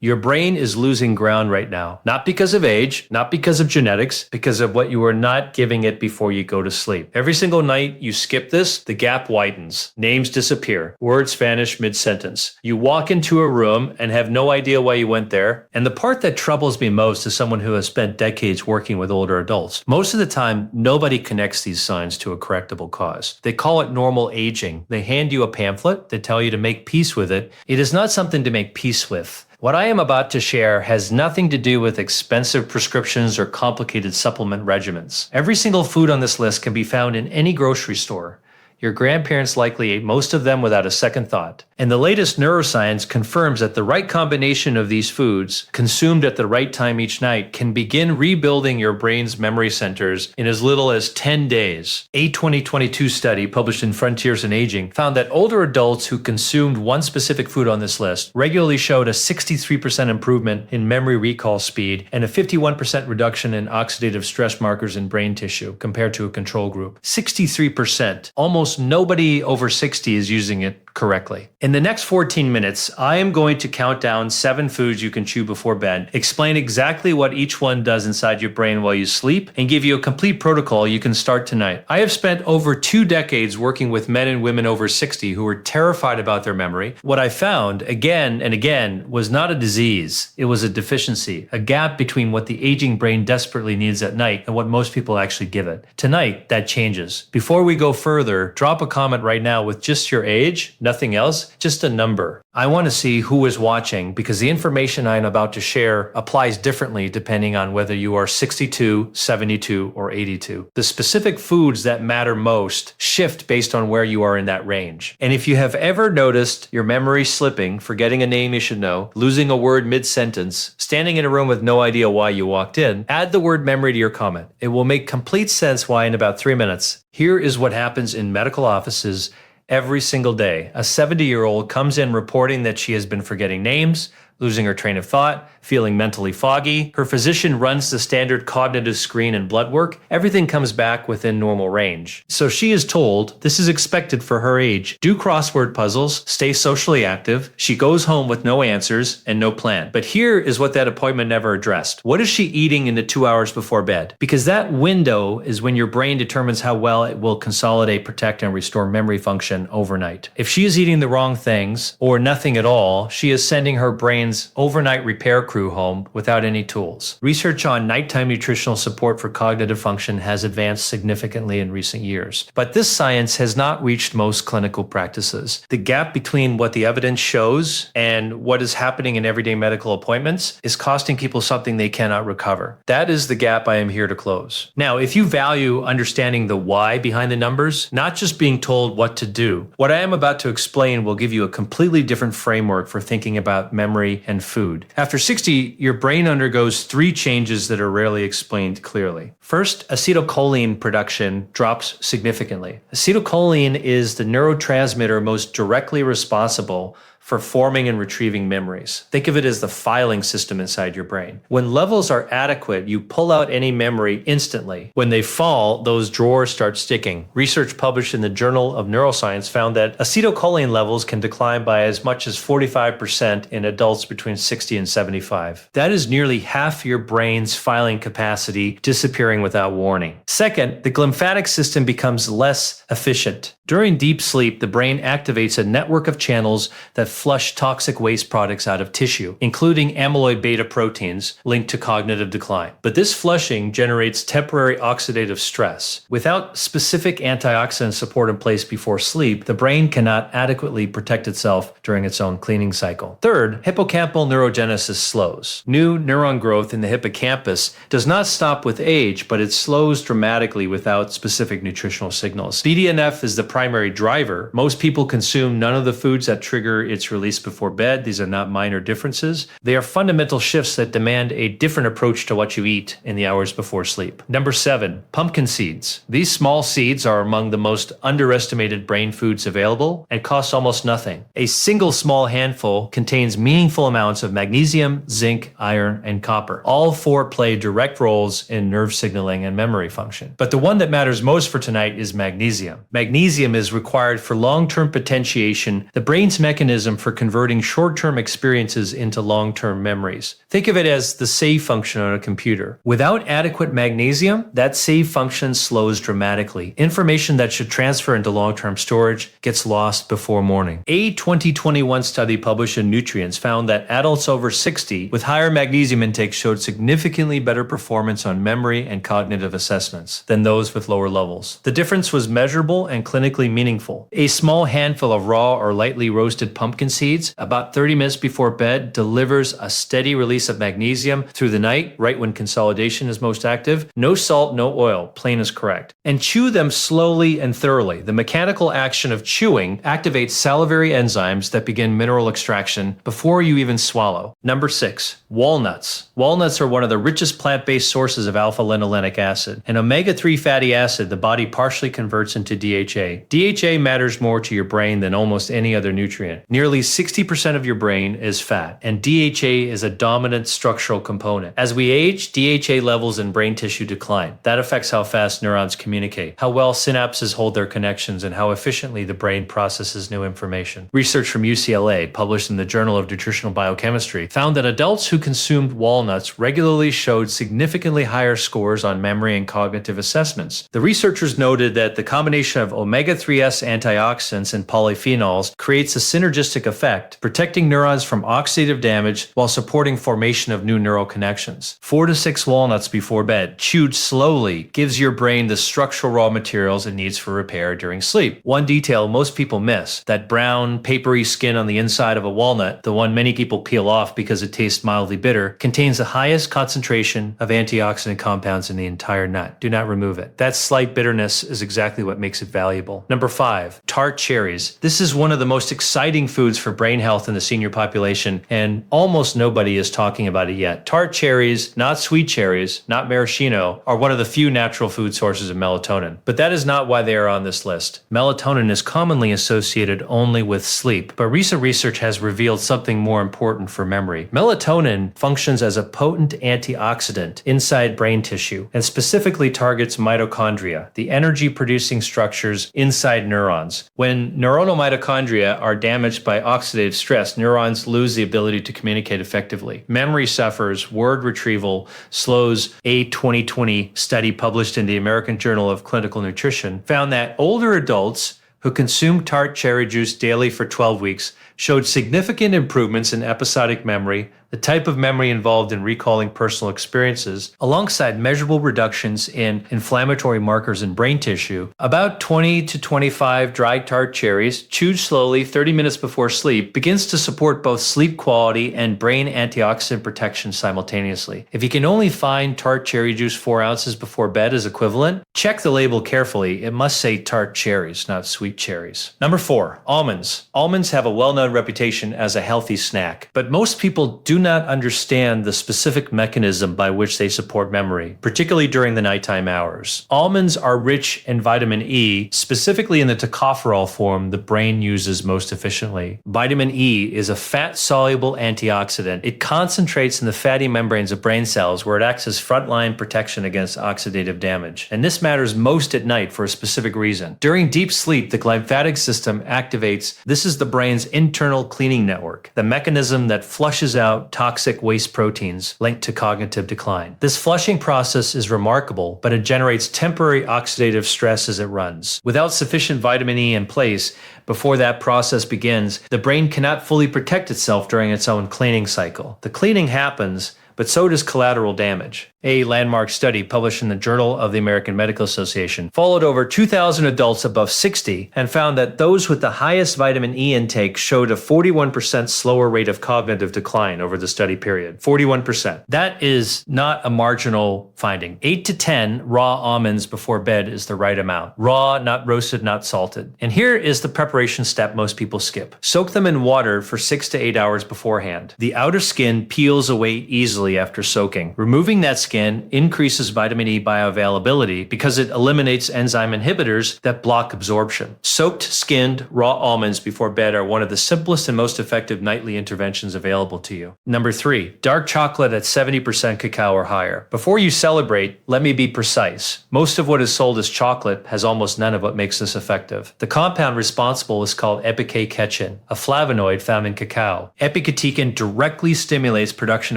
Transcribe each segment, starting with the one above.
Your brain is losing ground right now, not because of age, not because of genetics, because of what you are not giving it before you go to sleep. Every single night you skip this, the gap widens. Names disappear. Words vanish mid-sentence. You walk into a room and have no idea why you went there. And the part that troubles me most is someone who has spent decades working with older adults. Most of the time, nobody connects these signs to a correctable cause. They call it normal aging. They hand you a pamphlet. They tell you to make peace with it. It is not something to make peace with. What I am about to share has nothing to do with expensive prescriptions or complicated supplement regimens. Every single food on this list can be found in any grocery store. Your grandparents likely ate most of them without a second thought. And the latest neuroscience confirms that the right combination of these foods, consumed at the right time each night, can begin rebuilding your brain's memory centers in as little as 10 days. A 2022 study published in Frontiers in Aging found that older adults who consumed one specific food on this list regularly showed a 63% improvement in memory recall speed and a 51% reduction in oxidative stress markers in brain tissue compared to a control group. 63%. Almost nobody over 60 is using it correctly. In the next 14 minutes, I am going to count down 7 foods you can chew before bed, explain exactly what each one does inside your brain while you sleep, and give you a complete protocol you can start tonight. I have spent over 2 decades working with men and women over 60 who were terrified about their memory. What I found again and again was not a disease, it was a deficiency, a gap between what the aging brain desperately needs at night and what most people actually give it. Tonight, that changes. Before we go further, drop a comment right now with just your age, nothing else, just a number. I want to see who is watching because the information I am about to share applies differently depending on whether you are 62, 72, or 82. The specific foods that matter most shift based on where you are in that range. And if you have ever noticed your memory slipping, forgetting a name you should know, losing a word mid-sentence, standing in a room with no idea why you walked in, add the word memory to your comment. It will make complete sense why in about 3 minutes. Here is what happens in medical offices every single day. A 70-year-old comes in reporting that she has been forgetting names, losing her train of thought, feeling mentally foggy. Her physician runs the standard cognitive screen and blood work. Everything comes back within normal range. So she is told this is expected for her age. Do crossword puzzles, stay socially active. She goes home with no answers and no plan. But here is what that appointment never addressed. What is she eating in the 2 hours before bed? Because that window is when your brain determines how well it will consolidate, protect, and restore memory function overnight. If she is eating the wrong things or nothing at all, she is sending her brain's overnight repair crew home without any tools. Research on nighttime nutritional support for cognitive function has advanced significantly in recent years, but this science has not reached most clinical practices. The gap between what the evidence shows and what is happening in everyday medical appointments is costing people something they cannot recover. That is the gap I am here to close. Now, if you value understanding the why behind the numbers, not just being told what to do, what I am about to explain will give you a completely different framework for thinking about memory and food. After 60, your brain undergoes 3 changes that are rarely explained clearly. First, acetylcholine production drops significantly. Acetylcholine is the neurotransmitter most directly responsible for forming and retrieving memories. Think of it as the filing system inside your brain. When levels are adequate, you pull out any memory instantly. When they fall, those drawers start sticking. Research published in the Journal of Neuroscience found that acetylcholine levels can decline by as much as 45% in adults between 60 and 75. That is nearly half your brain's filing capacity disappearing without warning. Second, the glymphatic system becomes less efficient. During deep sleep, the brain activates a network of channels that flush toxic waste products out of tissue, including amyloid beta proteins linked to cognitive decline. But this flushing generates temporary oxidative stress. Without specific antioxidant support in place before sleep, the brain cannot adequately protect itself during its own cleaning cycle. Third, hippocampal neurogenesis slows. New neuron growth in the hippocampus does not stop with age, but it slows dramatically without specific nutritional signals. BDNF is the primary driver. Most people consume none of the foods that trigger its release before bed. These are not minor differences. They are fundamental shifts that demand a different approach to what you eat in the hours before sleep. Number 7, pumpkin seeds. These small seeds are among the most underestimated brain foods available and cost almost nothing. A single small handful contains meaningful amounts of magnesium, zinc, iron, and copper. All 4 play direct roles in nerve signaling and memory function. But the one that matters most for tonight is magnesium. Magnesium Magnesium is required for long-term potentiation, the brain's mechanism for converting short-term experiences into long-term memories. Think of it as the save function on a computer. Without adequate magnesium, that save function slows dramatically. Information that should transfer into long-term storage gets lost before morning. A 2021 study published in Nutrients found that adults over 60 with higher magnesium intake showed significantly better performance on memory and cognitive assessments than those with lower levels. The difference was measurable and clinically meaningful. A small handful of raw or lightly roasted pumpkin seeds about 30 minutes before bed delivers a steady release of magnesium through the night, right when consolidation is most active. No salt, no oil, plain as correct. And chew them slowly and thoroughly. The mechanical action of chewing activates salivary enzymes that begin mineral extraction before you even swallow. Number 6, walnuts. Walnuts are one of the richest plant-based sources of alpha-linolenic acid, an omega-3 fatty acid the body partially converts into DHA. DHA matters more to your brain than almost any other nutrient. Nearly 60% of your brain is fat, and DHA is a dominant structural component. As we age, DHA levels in brain tissue decline. That affects how fast neurons communicate, how well synapses hold their connections, and how efficiently the brain processes new information. Research from UCLA, published in the Journal of Nutritional Biochemistry, found that adults who consumed walnuts regularly showed significantly higher scores on memory and cognitive assessments. The researchers noted that the combination of omega-3s antioxidants and polyphenols creates a synergistic effect, protecting neurons from oxidative damage while supporting formation of new neural connections. 4 to 6 walnuts before bed, chewed slowly, gives your brain the structural raw materials it needs for repair during sleep. One detail most people miss, that brown, papery skin on the inside of a walnut, the one many people peel off because it tastes mildly bitter, contains the highest concentration of antioxidant compounds in the entire nut. Do not remove it. That slight bitterness is exactly what makes it valuable. Number 5, tart cherries. This is one of the most exciting foods for brain health in the senior population, and almost nobody is talking about it yet. Tart cherries, not sweet cherries, not maraschino, are one of the few natural food sources of melatonin. But that is not why they are on this list. Melatonin is commonly associated only with sleep, but recent research has revealed something more important for memory. Melatonin functions as a potent antioxidant inside brain tissue and specifically targets mitochondria, the energy-producing structures inside neurons. When neuronal mitochondria are damaged by oxidative stress, neurons lose the ability to communicate effectively. Memory suffers, word retrieval slows. A 2020 study published in the American Journal of Clinical Nutrition found that older adults who consumed tart cherry juice daily for 12 weeks showed significant improvements in episodic memory, the type of memory involved in recalling personal experiences, alongside measurable reductions in inflammatory markers in brain tissue. About 20 to 25 dried tart cherries, chewed slowly 30 minutes before sleep, begins to support both sleep quality and brain antioxidant protection simultaneously. If you can only find tart cherry juice 4 ounces before bed as equivalent, check the label carefully. It must say tart cherries, not sweet cherries. Number 4, almonds. Almonds have a well-known reputation as a healthy snack, but most people do not understand the specific mechanism by which they support memory, particularly during the nighttime hours. Almonds are rich in vitamin E, specifically in the tocopherol form the brain uses most efficiently. Vitamin E is a fat-soluble antioxidant. It concentrates in the fatty membranes of brain cells where it acts as frontline protection against oxidative damage. And this matters most at night for a specific reason. During deep sleep, the glymphatic system activates. This is the brain's internal cleaning network, the mechanism that flushes out toxic waste proteins linked to cognitive decline. This flushing process is remarkable, but it generates temporary oxidative stress as it runs. Without sufficient vitamin E in place, before that process begins, the brain cannot fully protect itself during its own cleaning cycle. The cleaning happens, but so does collateral damage. A landmark study published in the Journal of the American Medical Association followed over 2,000 adults above 60 and found that those with the highest vitamin E intake showed a 41% slower rate of cognitive decline over the study period. 41%. That is not a marginal finding. 8 to 10 raw almonds before bed is the right amount. Raw, not roasted, not salted. And here is the preparation step most people skip. Soak them in water for 6 to 8 hours beforehand. The outer skin peels away easily easily after soaking. Removing that skin increases vitamin E bioavailability because it eliminates enzyme inhibitors that block absorption. Soaked, skinned, raw almonds before bed are one of the simplest and most effective nightly interventions available to you. Number 3, dark chocolate at 70% cacao or higher. Before you celebrate, let me be precise. Most of what is sold as chocolate has almost none of what makes this effective. The compound responsible is called epicacechin, a flavonoid found in cacao. Epicatechin directly stimulates production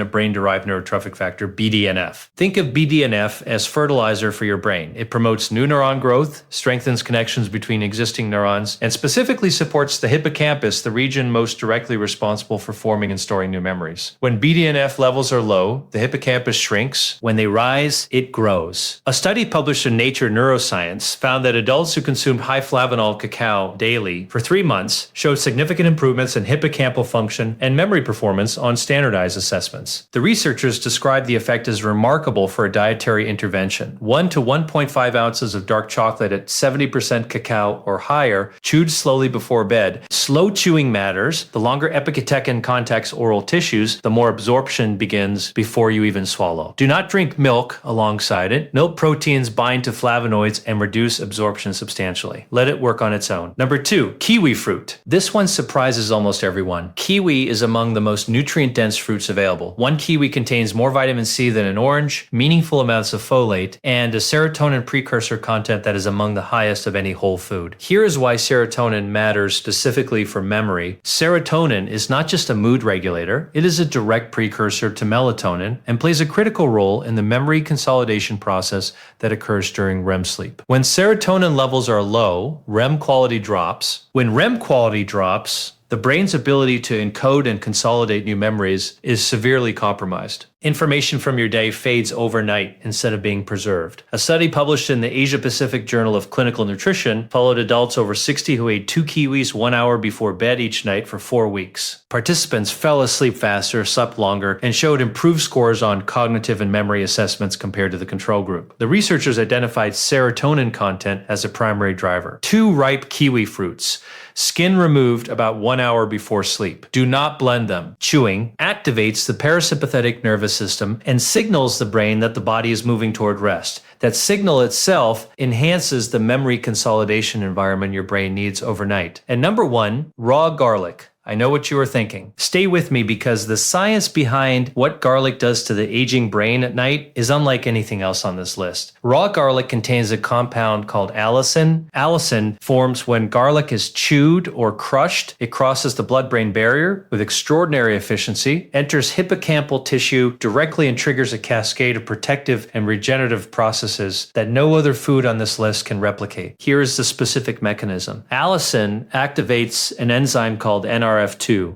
of brain-derived neurotrophic factor, BDNF. Think of BDNF as fertilizer for your brain. It promotes new neuron growth, strengthens connections between existing neurons, and specifically supports the hippocampus, the region most directly responsible for forming and storing new memories. When BDNF levels are low, the hippocampus shrinks. When they rise, it grows. A study published in Nature Neuroscience found that adults who consumed high flavanol cacao daily for 3 months showed significant improvements in hippocampal function and memory performance on standardized assessments. The researchers described the effect as remarkable for a dietary intervention. 1 to 1.5 ounces of dark chocolate at 70% cacao or higher, chewed slowly before bed. Slow chewing matters. The longer epicatechin contacts oral tissues, the more absorption begins before you even swallow. Do not drink milk alongside it. Milk proteins bind to flavonoids and reduce absorption substantially. Let it work on its own. Number 2, kiwi fruit. This one surprises almost everyone. Kiwi is among the most nutrient-dense fruits available. One kiwi contains more vitamin C than an orange, meaningful amounts of folate, and a serotonin precursor content that is among the highest of any whole food. Here is why serotonin matters specifically for memory. Serotonin is not just a mood regulator, it is a direct precursor to melatonin and plays a critical role in the memory consolidation process that occurs during REM sleep. When serotonin levels are low, REM quality drops. When REM quality drops, the brain's ability to encode and consolidate new memories is severely compromised. Information from your day fades overnight instead of being preserved. A study published in the Asia-Pacific Journal of Clinical Nutrition followed adults over 60 who ate 2 kiwis 1 hour before bed each night for 4 weeks. Participants fell asleep faster, slept longer, and showed improved scores on cognitive and memory assessments compared to the control group. The researchers identified serotonin content as a primary driver. 2 ripe kiwi fruits. Skin removed about 1 hour before sleep. Do not blend them. Chewing activates the parasympathetic nervous system and signals the brain that the body is moving toward rest. That signal itself enhances the memory consolidation environment your brain needs overnight. And number 1, raw garlic. I know what you are thinking. Stay with me because the science behind what garlic does to the aging brain at night is unlike anything else on this list. Raw garlic contains a compound called allicin. Allicin forms when garlic is chewed or crushed. It crosses the blood-brain barrier with extraordinary efficiency, enters hippocampal tissue directly and triggers a cascade of protective and regenerative processes that no other food on this list can replicate. Here is the specific mechanism. Allicin activates an enzyme called NRF2,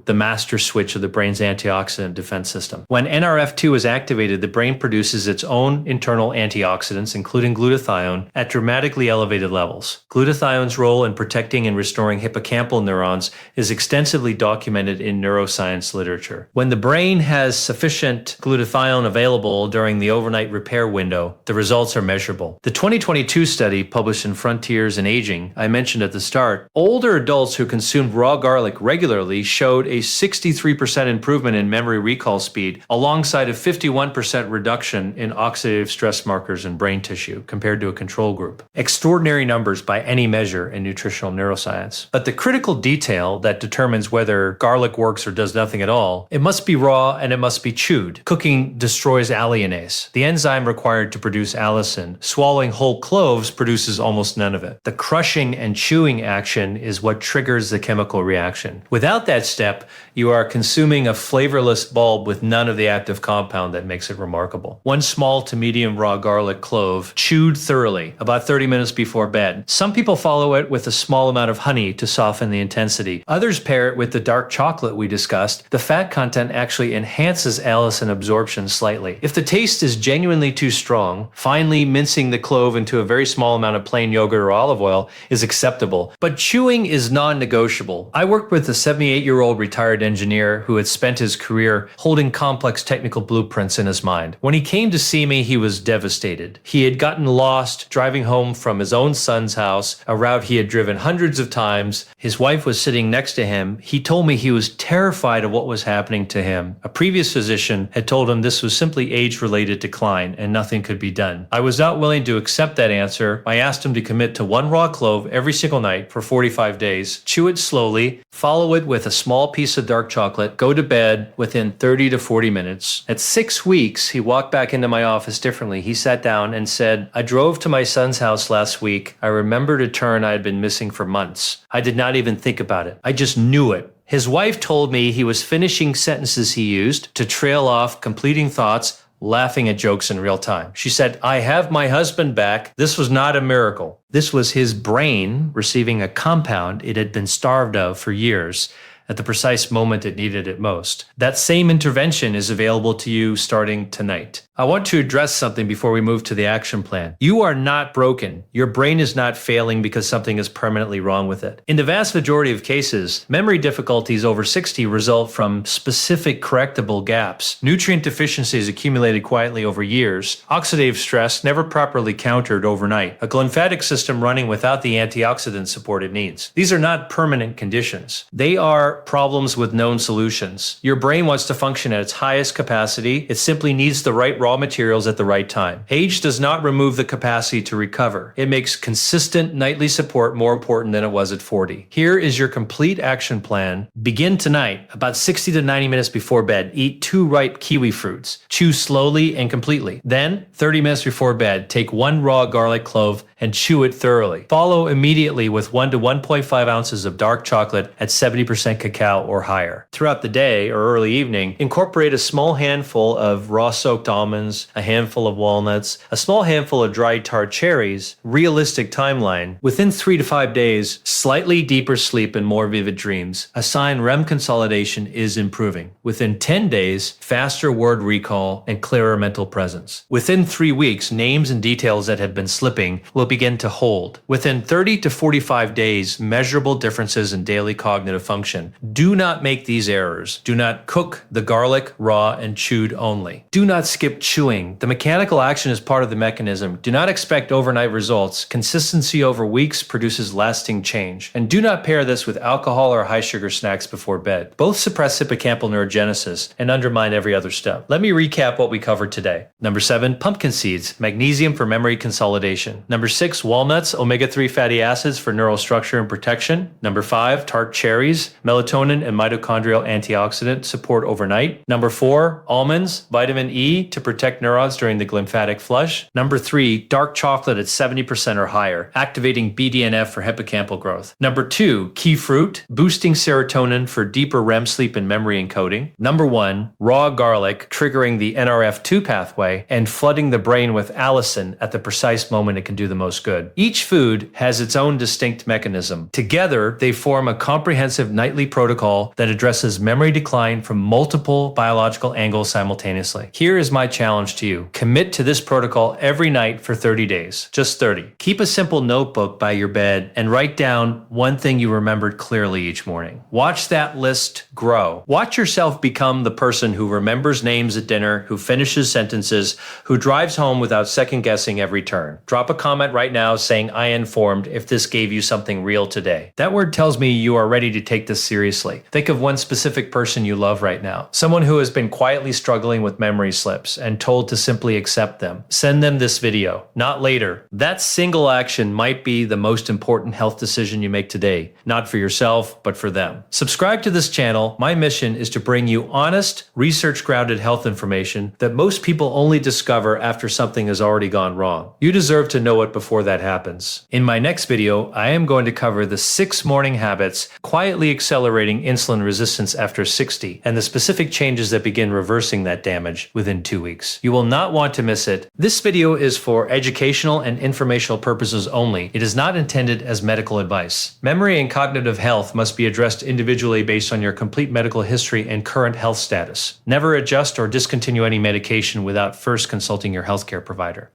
the master switch of the brain's antioxidant defense system. When NRF2 is activated, the brain produces its own internal antioxidants, including glutathione, at dramatically elevated levels. Glutathione's role in protecting and restoring hippocampal neurons is extensively documented in neuroscience literature. When the brain has sufficient glutathione available during the overnight repair window, the results are measurable. The 2022 study published in Frontiers in Aging, I mentioned at the start, older adults who consumed raw garlic regularly showed a 63% improvement in memory recall speed, alongside a 51% reduction in oxidative stress markers in brain tissue compared to a control group. Extraordinary numbers by any measure in nutritional neuroscience. But the critical detail that determines whether garlic works or does nothing at all, it must be raw and it must be chewed. Cooking destroys alliinase, the enzyme required to produce allicin. Swallowing whole cloves produces almost none of it. The crushing and chewing action is what triggers the chemical reaction. Without that step, you are consuming a flavorless bulb with none of the active compound that makes it remarkable. 1 small to medium raw garlic clove, chewed thoroughly, about 30 minutes before bed. Some people follow it with a small amount of honey to soften the intensity. Others pair it with the dark chocolate we discussed. The fat content actually enhances allicin absorption slightly. If the taste is genuinely too strong, finely mincing the clove into a very small amount of plain yogurt or olive oil is acceptable. But chewing is non-negotiable. I worked with a 70 78-year-old retired engineer who had spent his career holding complex technical blueprints in his mind. When he came to see me, he was devastated. He had gotten lost driving home from his own son's house, a route he had driven hundreds of times. His wife was sitting next to him. He told me he was terrified of what was happening to him. A previous physician had told him this was simply age-related decline and nothing could be done. I was not willing to accept that answer. I asked him to commit to 1 raw clove every single night for 45 days, chew it slowly, follow it with a small piece of dark chocolate, go to bed within 30 to 40 minutes. At 6 weeks, he walked back into my office differently. He sat down and said, "I drove to my son's house last week. I remembered a turn I had been missing for months. I did not even think about it. I just knew it." His wife told me he was finishing sentences he used to trail off, completing thoughts, laughing at jokes in real time. She said, "I have my husband back. This was not a miracle." This was his brain receiving a compound it had been starved of for years at the precise moment it needed it most. That same intervention is available to you starting tonight. I want to address something before we move to the action plan. You are not broken. Your brain is not failing because something is permanently wrong with it. In the vast majority of cases, memory difficulties over 60 result from specific correctable gaps, nutrient deficiencies accumulated quietly over years, oxidative stress never properly countered overnight, a glymphatic system running without the antioxidant support it needs. These are not permanent conditions. They are problems with known solutions. Your brain wants to function at its highest capacity. It simply needs the right raw materials at the right time. Age does not remove the capacity to recover. It makes consistent nightly support more important than it was at 40. Here is your complete action plan. Begin tonight. About 60 to 90 minutes before bed, eat 2 ripe kiwi fruits. Chew slowly and completely. Then, 30 minutes before bed, take 1 raw garlic clove and chew it thoroughly. Follow immediately with 1 to 1.5 ounces of dark chocolate at 70% cacao or higher. Throughout the day or early evening, incorporate a small handful of raw soaked almonds, a handful of walnuts, a small handful of dried tart cherries. Realistic timeline. Within 3 to 5 days, slightly deeper sleep and more vivid dreams. A sign REM consolidation is improving. Within 10 days, faster word recall and clearer mental presence. Within 3 weeks, names and details that had been slipping will begin to hold. Within 30 to 45 days, measurable differences in daily cognitive function. Do not make these errors. Do not cook the garlic raw and chewed only. Do not skip chewing. The mechanical action is part of the mechanism. Do not expect overnight results. Consistency over weeks produces lasting change. And do not pair this with alcohol or high sugar snacks before bed. Both suppress hippocampal neurogenesis and undermine every other step. Let me recap what we covered today. Number 7, pumpkin seeds, magnesium for memory consolidation. Number 6, walnuts, omega-3 fatty acids for neural structure and protection. Number 5, tart cherries, melatonin and mitochondrial antioxidant support overnight. Number 4, almonds, vitamin E to protect neurons during the glymphatic flush. Number 3, dark chocolate at 70% or higher, activating BDNF for hippocampal growth. Number 2, key fruit, boosting serotonin for deeper REM sleep and memory encoding. Number 1, raw garlic, triggering the NRF2 pathway and flooding the brain with allicin at the precise moment it can do the most good. Each food has its own distinct mechanism. Together, they form a comprehensive nightly protocol that addresses memory decline from multiple biological angles simultaneously. Here is my challenge to you. Commit to this protocol every night for 30 days. Just 30. Keep a simple notebook by your bed and write down one thing you remembered clearly each morning. Watch that list grow. Watch yourself become the person who remembers names at dinner, who finishes sentences, who drives home without second guessing every turn. Drop a comment right now saying "I informed" if this gave you something real today. That word tells me you are ready to take this seriously. Think of one specific person you love right now. Someone who has been quietly struggling with memory slips and told to simply accept them. Send them this video, not later. That single action might be the most important health decision you make today, not for yourself, but for them. Subscribe to this channel. My mission is to bring you honest, research-grounded health information that most people only discover after something has already gone wrong. You deserve to know it before that happens. In my next video, I am going to cover the 6 morning habits quietly accelerating insulin resistance after 60 and the specific changes that begin reversing that damage within 2 weeks. You will not want to miss it. This video is for educational and informational purposes only. It is not intended as medical advice. Memory and cognitive health must be addressed individually based on your complete medical history and current health status. Never adjust or discontinue any medication without first consulting your healthcare provider.